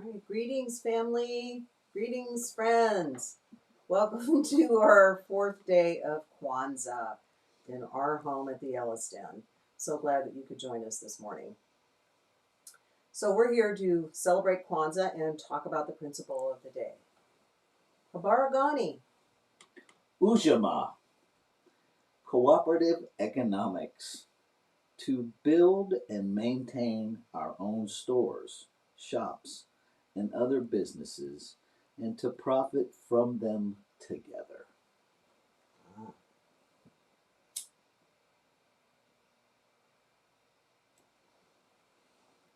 right, greetings, family. Greetings, friends. Welcome to our fourth day of Kwanzaa in our home at the Ellis Den. So glad that you could join us this morning. So we're here to celebrate Kwanzaa and talk about the principle of the day. Habaragani. Ujamaa, Cooperative Economics, to build and maintain our own stores, shops, and other businesses, and to profit from them together.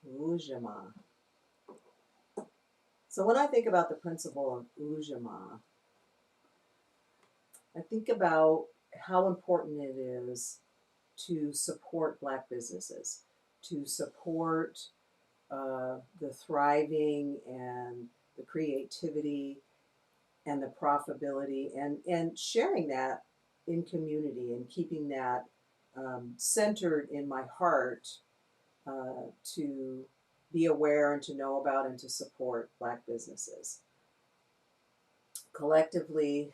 Ujamaa. So when I think about the principle of Ujamaa, I think about how important it is to support Black businesses, to support the thriving and the creativity and the profitability and sharing that in community and keeping that centered in my heart to be aware and to know about and to support Black businesses. Collectively,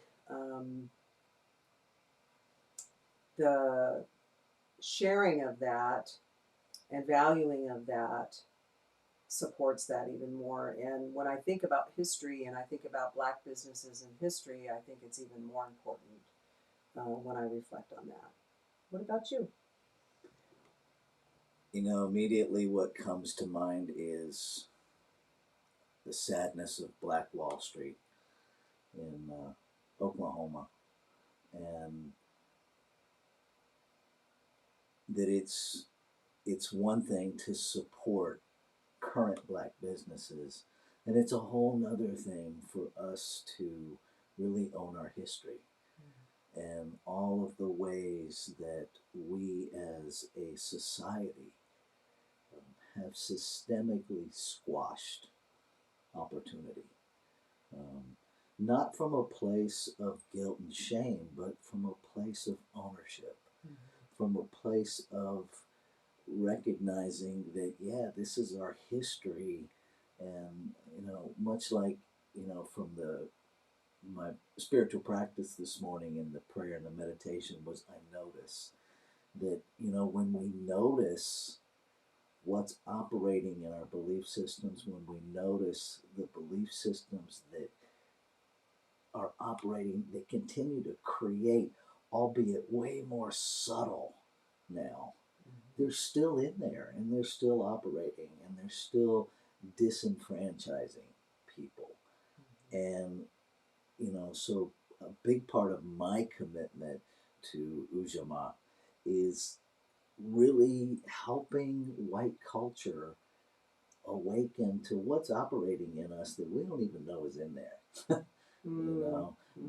the sharing of that and valuing of that supports that even more. And when I think about history and I think about Black businesses in history, I think it's even more important when I reflect on that. What about you? Immediately what comes to mind is the sadness of Black Wall Street in Oklahoma, and that it's one thing to support current Black businesses, and it's a whole nother thing for us to really own our history and all of the ways that we as a society have systemically squashed opportunity. Um, Not from a place of guilt and shame, but from a place of ownership, from a place of recognizing that, yeah, this is our history. And much like from the my spiritual practice this morning in the prayer and the meditation was, I notice that when we notice what's operating in our belief systems, when we notice the belief systems that are operating, that continue to create, albeit way more subtle now, they're still in there and they're still operating and they're still disenfranchising people. And, so a big part of my commitment to Ujamaa is really helping white culture awaken to what's operating in us that we don't even know is in there.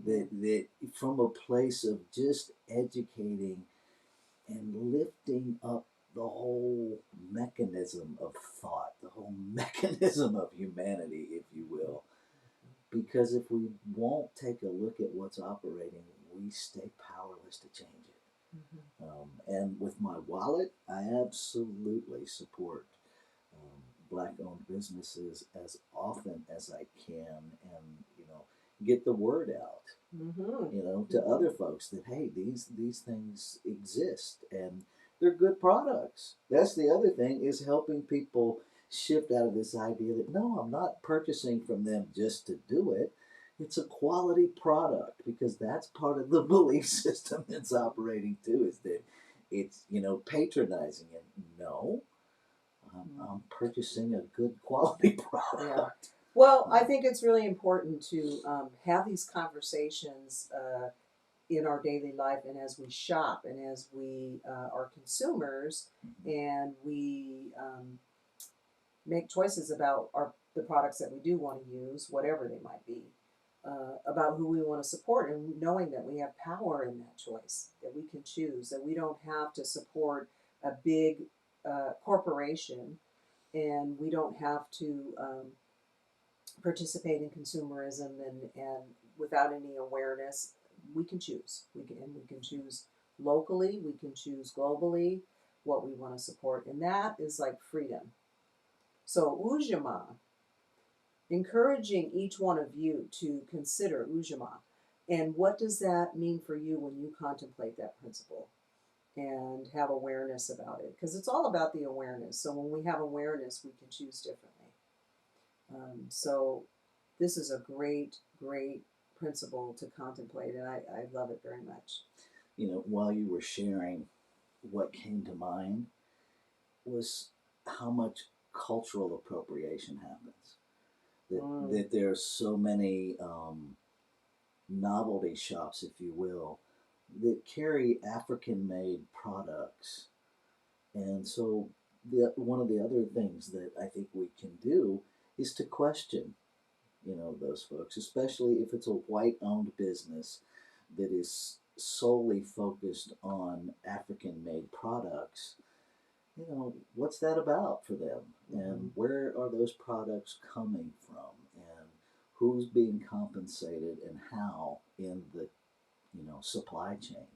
That from a place of just educating and lifting up the whole mechanism of thought, the whole mechanism of humanity, if you will. Because if we won't take a look at what's operating, we stay powerless to change it. And with my wallet, I absolutely support Black-owned businesses as often as I can, and get the word out, to other folks that, hey, these things exist and they're good products. That's the other thing, is helping people shift out of this idea that, no, I'm not purchasing from them just to do it. It's a quality product, because that's part of the belief system that's operating too, is that it's patronizing. And no, I'm purchasing a good quality product. Well, I think it's really important to have these conversations in our daily life and as we shop and as we are consumers and we make choices about the products that we do want to use, whatever they might be, about who we want to support, and knowing that we have power in that choice, that we can choose, that we don't have to support a big corporation, and we don't have to participate in consumerism and without any awareness. We can choose. We can choose locally. We can choose globally what we want to support, and that is like freedom. So Ujamaa encouraging each one of you to consider Ujamaa. And what does that mean for you when you contemplate that principle and have awareness about it? Because it's all about the awareness. So when we have awareness, we can choose differently. So this is a great, great principle to contemplate, and I love it very much. You know, while you were sharing, what came to mind was how much cultural appropriation happens. That there are so many novelty shops, if you will, that carry African-made products. And so, one of the other things that I think we can do is to question, those folks, especially if it's a white-owned business that is solely focused on African-made products. What's that about for them? And where are those products coming from? And who's being compensated and how in the, supply chain,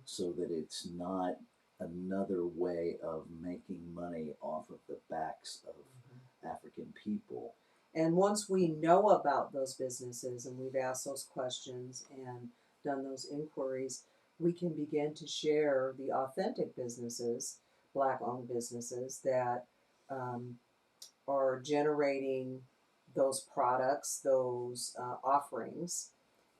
so that it's not another way of making money off of the backs of African people. And once we know about those businesses and we've asked those questions and done those inquiries, we can begin to share the authentic businesses, Black-owned businesses that are generating those products, those offerings,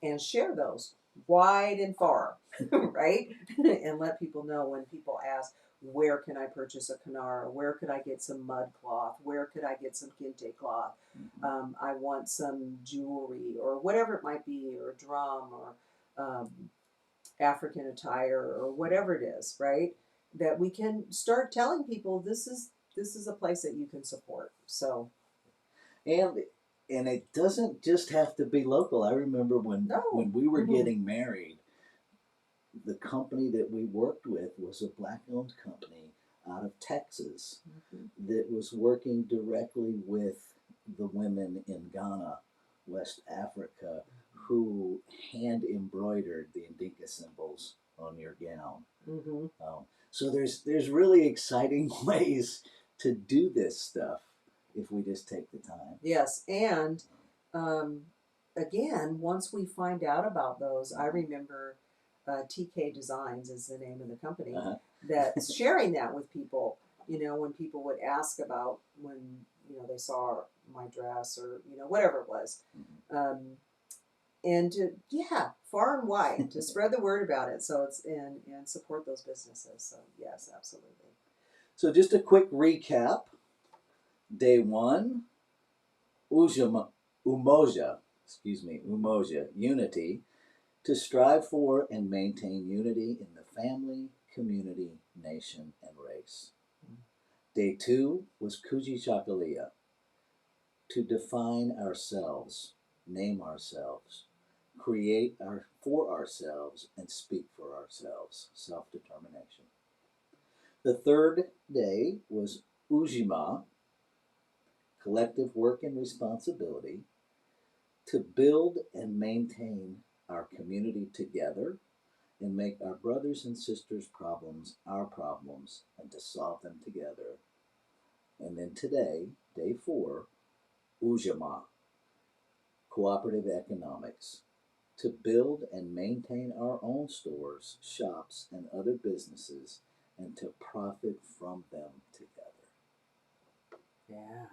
and share those wide and far, right? And let people know when people ask, where can I purchase a Kanara? Where could I get some mud cloth? Where could I get some kente cloth? I want some jewelry or whatever it might be, or a drum, or African attire, or whatever it is, right? That we can start telling people this is a place that you can support. So and and it doesn't just have to be local. I remember when no, we were getting married, the company that we worked with was a Black-owned company out of Texas that was working directly with the women in Ghana, West Africa, who hand embroidered the Indinka symbols on your gown. So there's really exciting ways to do this stuff if we just take the time. Yes, and again, once we find out about those, I remember TK Designs is the name of the company that's sharing that with people. When people would ask about when they saw my dress, or whatever it was, and to far and wide to spread the word about it. So it's and support those businesses. So yes, absolutely. So just a quick recap. Day one, umoja, unity, to strive for and maintain unity in the family, community, nation, and race. Day two was Kujichagulia, to define ourselves, name ourselves, create for ourselves, and speak for ourselves, self-determination. The third day was Ujamaa, collective work and responsibility, to build and maintain our community together and make our brothers and sisters' problems our problems and to solve them together. And then today, day 4, Ujamaa, cooperative economics, to build and maintain our own stores, shops, and other businesses and to profit from them together. Yeah.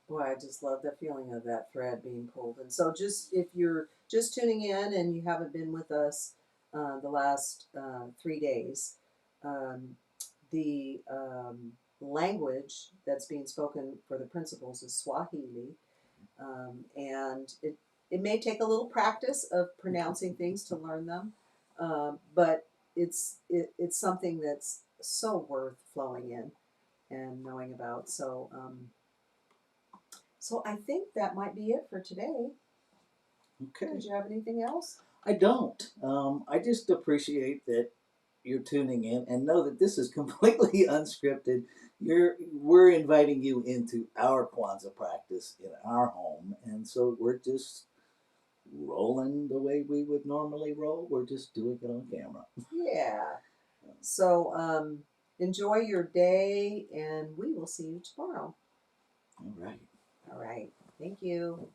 Boy, I just love the feeling of that thread being pulled. And so, just if you're just tuning in and you haven't been with us the last 3 days, um, the language that's being spoken for the principles is Swahili, and it may take a little practice of pronouncing things to learn them, but it's something that's so worth flowing in and knowing about. So I think that might be it for today. Okay. Did you have anything else? I don't. I just appreciate that you're tuning in and know that this is completely unscripted. We're inviting you into our Kwanzaa practice in our home, and so we're just rolling the way we would normally roll. We're just doing it on camera. Yeah. So enjoy your day, and we will see you tomorrow. All right. All right. Thank you.